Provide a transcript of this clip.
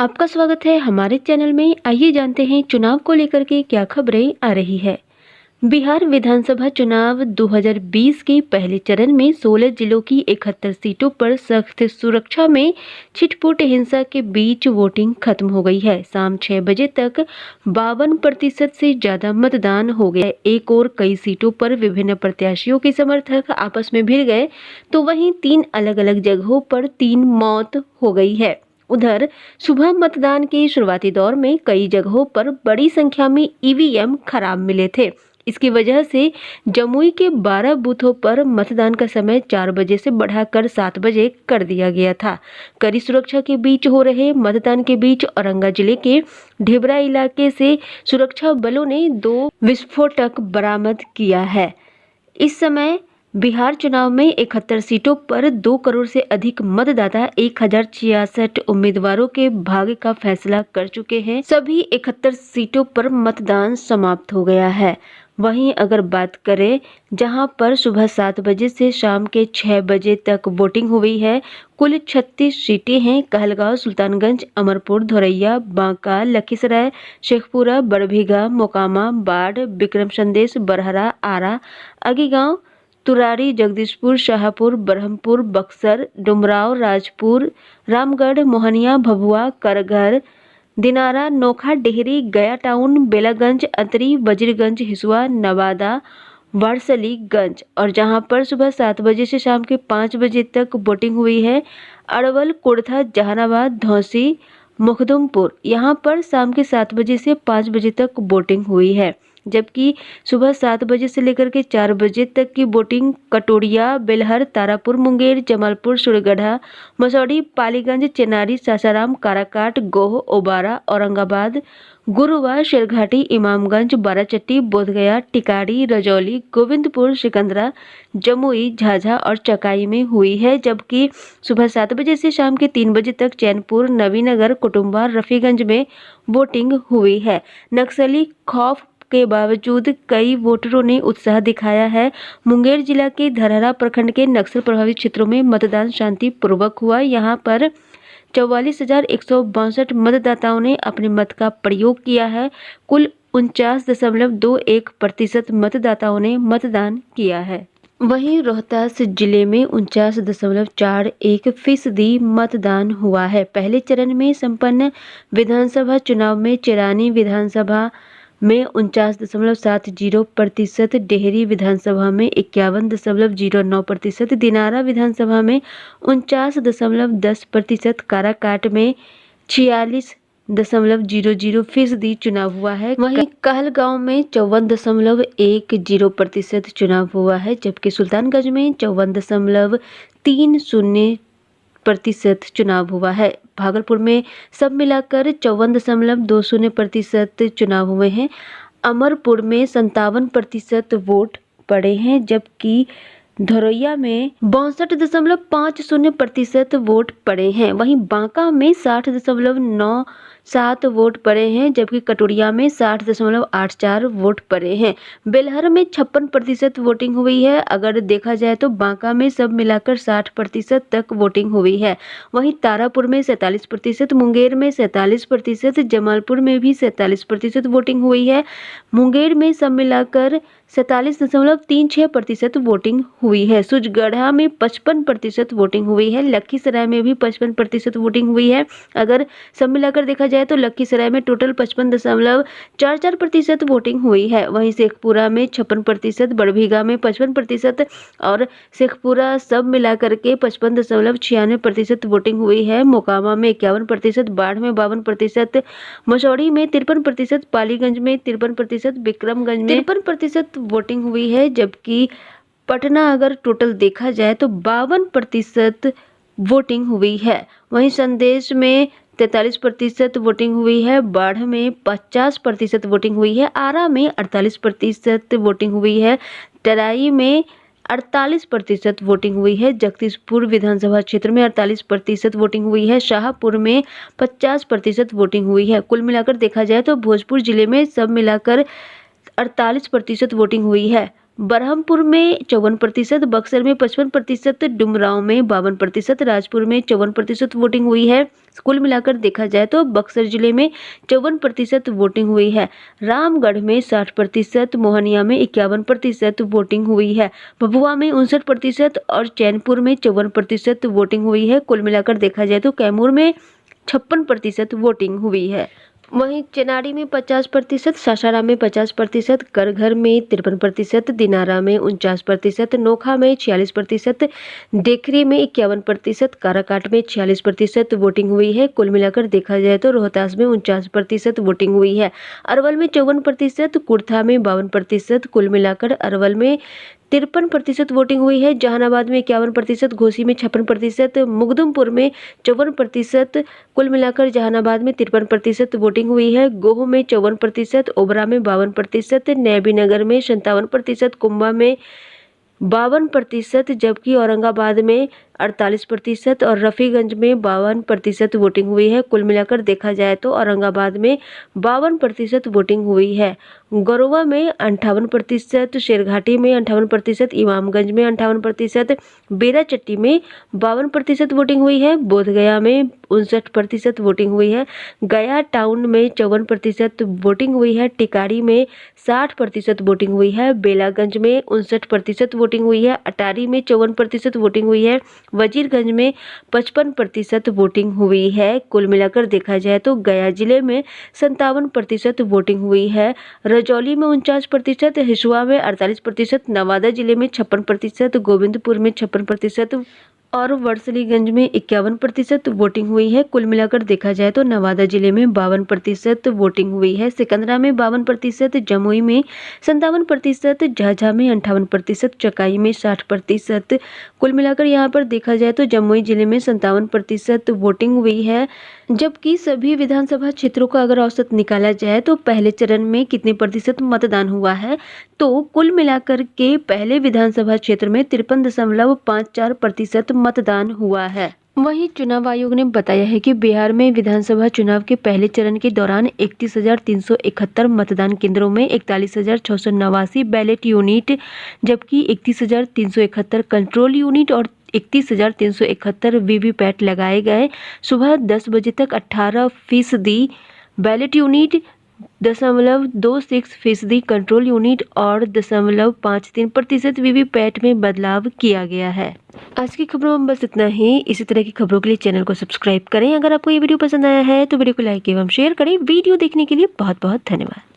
आपका स्वागत है हमारे चैनल में। आइए जानते हैं चुनाव को लेकर के क्या खबरें आ रही है। बिहार विधानसभा चुनाव 2020 के पहले चरण में 16 जिलों की 71 सीटों पर सख्त सुरक्षा में छिटपुट हिंसा के बीच वोटिंग खत्म हो गई है। शाम 6 बजे तक 52% से ज्यादा मतदान हो गया। एक और कई सीटों पर विभिन्न प्रत्याशियों के समर्थक आपस में भिड़ गए, तो वहीं 3 अलग अलग जगहों पर 3 मौत हो गई है। उधर सुबह मतदान के शुरुआती दौर में कई जगहों पर बड़ी संख्या में ईवीएम खराब मिले थे। इसकी वजह से जमुई के 12 बूथों पर मतदान का समय 4 बजे से बढ़ाकर 7 बजे कर दिया गया था। कड़ी सुरक्षा के बीच हो रहे मतदान के बीच औरंगाबाद जिले के ढेबरा इलाके से सुरक्षा बलों ने 2 विस्फोटक बरामद किया है। इस समय बिहार चुनाव में 71 सीटों पर 2 करोड़ से अधिक मतदाता 1066 उम्मीदवारों के भाग्य का फैसला कर चुके हैं। सभी 71 सीटों पर मतदान समाप्त हो गया है। वहीं अगर बात करें जहां पर सुबह 7 बजे से शाम के 6 बजे तक वोटिंग हुई है, कुल 36 सीटें हैं। कहलगांव, सुल्तानगंज, अमरपुर, धोरैया, बांका, लखीसराय, शेखपुरा, बड़भीगा, मोकामा, बाढ़, विक्रम संदेश, बरहरा, आरा, अगीगांव, तुरारी, जगदीशपुर, शाहपुर, बरहमपुर, बक्सर, डुमराव, राजपुर, रामगढ़, मोहनिया, भभुआ, करघर, दिनारा, नोखा, डेहरी, गया टाउन, बेलागंज, अतरी, वजीरगंज, हिसुआ, नवादा, वारसलीगंज। और जहां पर सुबह 7 बजे से शाम के 5 बजे तक वोटिंग हुई है, अरवल, कुर्था, जहानाबाद, धौंसी, मुखदुमपुर। यहाँ पर शाम के 7 बजे से 5 बजे तक वोटिंग हुई है, जबकि सुबह 7 बजे से लेकर के 4 बजे तक की वोटिंग कटोरिया, बेलहर, तारापुर, मुंगेर, जमालपुर, सुरगढ़ा, मसौढ़ी, पालीगंज, चेनारी, सासाराम, काराकाट, गोह, ओबारा, औरंगाबाद, गुरुवा, शेरघाटी, इमामगंज, बाराचट्टी, बोधगया, टिकारी, रजौली, गोविंदपुर, सिकंदरा, जमुई, झाझा और चकाई में हुई है। जबकि सुबह 7 बजे से शाम के 3 बजे तक चैनपुर, नवीनगर, कुटुम्बा, रफीगंज में वोटिंग हुई है। नक्सली खौफ के बावजूद कई वोटरों ने उत्साह दिखाया है। मुंगेर जिला के धरहरा प्रखंड के नक्सल प्रभावित क्षेत्रों में मतदान शांतिपूर्वक हुआ। यहाँ पर 44,162 मतदाताओं ने अपने मत का प्रयोग किया है। कुल 49.21% मतदाताओं ने मतदान किया है। वहीं रोहतास जिले में 49.41% मतदान हुआ है। पहले चरण में संपन्न विधानसभा चुनाव में चिरानी विधानसभा में 49.70%, डेहरी विधानसभा में 51.09%, दिनारा विधानसभा में 49.10%, काराकाट में 46.00% चुनाव हुआ है। वहीं कहलगांव में 54.10% चुनाव हुआ है, जबकि सुल्तानगंज में 54.30% चुनाव हुआ है। भागलपुर में सब मिलाकर 54.20% चुनाव हुए हैं। अमरपुर में 57% वोट पड़े हैं, जबकि धोरैया में 62.50% वोट पड़े हैं। वहीं बांका में 60.97 वोट पड़े हैं, जबकि कटोरिया में 60.84 वोट पड़े हैं। बेलहर में 56% वोटिंग हुई है। अगर देखा जाए तो बांका में सब मिलाकर 60% तक वोटिंग हुई है। वहीं तारापुर में 47%, मुंगेर में 47%, जमालपुर में भी 47% वोटिंग हुई है। मुंगेर में सब मिलाकर 47.36% वोटिंग हुई है। सुजगढ़ा में 55% वोटिंग हुई है। लखीसराय में भी 55% वोटिंग हुई है। अगर सब मिलाकर देखा जाए तो लखीसराय में टोटल 55.44% वोटिंग हुई है। वहीं शेखपुरा में 56%, बड़भीगा में 55% और शेखपुरा सब मिलाकर के 55.96% वोटिंग हुई है। मोकामा में 51%, बाढ़ में 52%, मसौढ़ी में 53%, पालीगंज में 53%, विक्रमगंज में 53% वोटिंग हुई है। जबकि पटना अगर टोटल देखा जाए तो 52% वोटिंग हुई है। वहीं संदेश में 43% वोटिंग हुई है। बाढ़ में 50% वोटिंग हुई है। आरा में 48% वोटिंग हुई है। तराई में 48% वोटिंग हुई है। जगदीशपुर विधानसभा क्षेत्र में 48% वोटिंग हुई है। शाहपुर में 50% वोटिंग हुई है। कुल मिलाकर देखा जाए तो भोजपुर जिले में सब मिलाकर 48% वोटिंग हुई है। बरहमपुर में 54%, बक्सर में 55%, डुमरांव में 52%, राजपुर में 54% वोटिंग हुई है। कुल मिलाकर देखा जाए तो बक्सर जिले में 54% वोटिंग हुई है। रामगढ़ में 60%, मोहनिया में 51% वोटिंग हुई है। भभुआ में 59% और चैनपुर में 54% वोटिंग हुई है। कुल मिलाकर देखा जाए तो कैमूर में 56% वोटिंग हुई है। वहीं चेनारी में 50%, सासाराम में 50%, करघर में 53%, दिनारा में 49%, नोखा में 46%, डेखरी में 51%, काराकाट में 46% वोटिंग हुई है। कुल मिलाकर देखा जाए तो रोहतास में 49% वोटिंग हुई है। अरवल में 54%, कुर्था में 52%, कुल मिलाकर अरवल में 53% वोटिंग हुई है। जहानाबाद में 51%, घोसी में 56%, मुगदुमपुर में 54%, कुल मिलाकर जहानाबाद में 53% वोटिंग हुई है। गोह में 54%, ओबरा में 52%, नैबीनगर में 57%, कुंभा में 52%, जबकि औरंगाबाद में 48% और रफीगंज में 52% वोटिंग हुई है। कुल मिलाकर देखा जाए तो औरंगाबाद में 52% वोटिंग हुई है। गरोवा में 58%, शेरघाटी में 58%, इमामगंज में 58%, बेराचट्टी में 52% वोटिंग हुई है। बोधगया में 59% वोटिंग हुई है। गया टाउन में 54% वोटिंग हुई है। टिकारी में 60% वोटिंग हुई है। बेलागंज में 59% वोटिंग हुई है। अटारी में 54% वोटिंग हुई है। वजीरगंज में 55% वोटिंग हुई है। कुल मिलाकर देखा जाए तो गया जिले में 57% वोटिंग हुई है। रजौली में 49%, हिसुआ में 48%, नवादा जिले में 56%, गोविंदपुर में 56% और वर्सलीगंज में 51% वोटिंग हुई है। कुल मिलाकर देखा जाए तो नवादा जिले में 52% वोटिंग हुई है। सिकंदरा में 52%, जमुई में 57%, झाझा में 58%, चकाई में 60%। कुल मिलाकर यहाँ पर देखा जाए तो जमुई जिले में 57% वोटिंग हुई है। जबकि सभी विधानसभा क्षेत्रों का अगर औसत निकाला जाए तो पहले चरण में कितने प्रतिशत मतदान हुआ है, तो कुल मिलाकर के पहले विधानसभा क्षेत्र में 53.54% मतदान हुआ है। वहीं चुनाव आयोग ने बताया है कि बिहार में विधानसभा चुनाव के पहले चरण के दौरान 31,371 मतदान केंद्रों में 41,689 बैलेट यूनिट, जबकि 31,371 कंट्रोल यूनिट और 31,371 वीवीपैट लगाए गए। सुबह 10 बजे तक 18% बैलेट यूनिट, 0.26% कंट्रोल यूनिट और 0.53% वीवीपैट में बदलाव किया गया है। आज की खबरों में बस इतना ही। इसी तरह की खबरों के लिए चैनल को सब्सक्राइब करें। अगर आपको ये वीडियो पसंद आया है तो वीडियो को लाइक एवं शेयर करें। वीडियो देखने के लिए बहुत बहुत धन्यवाद।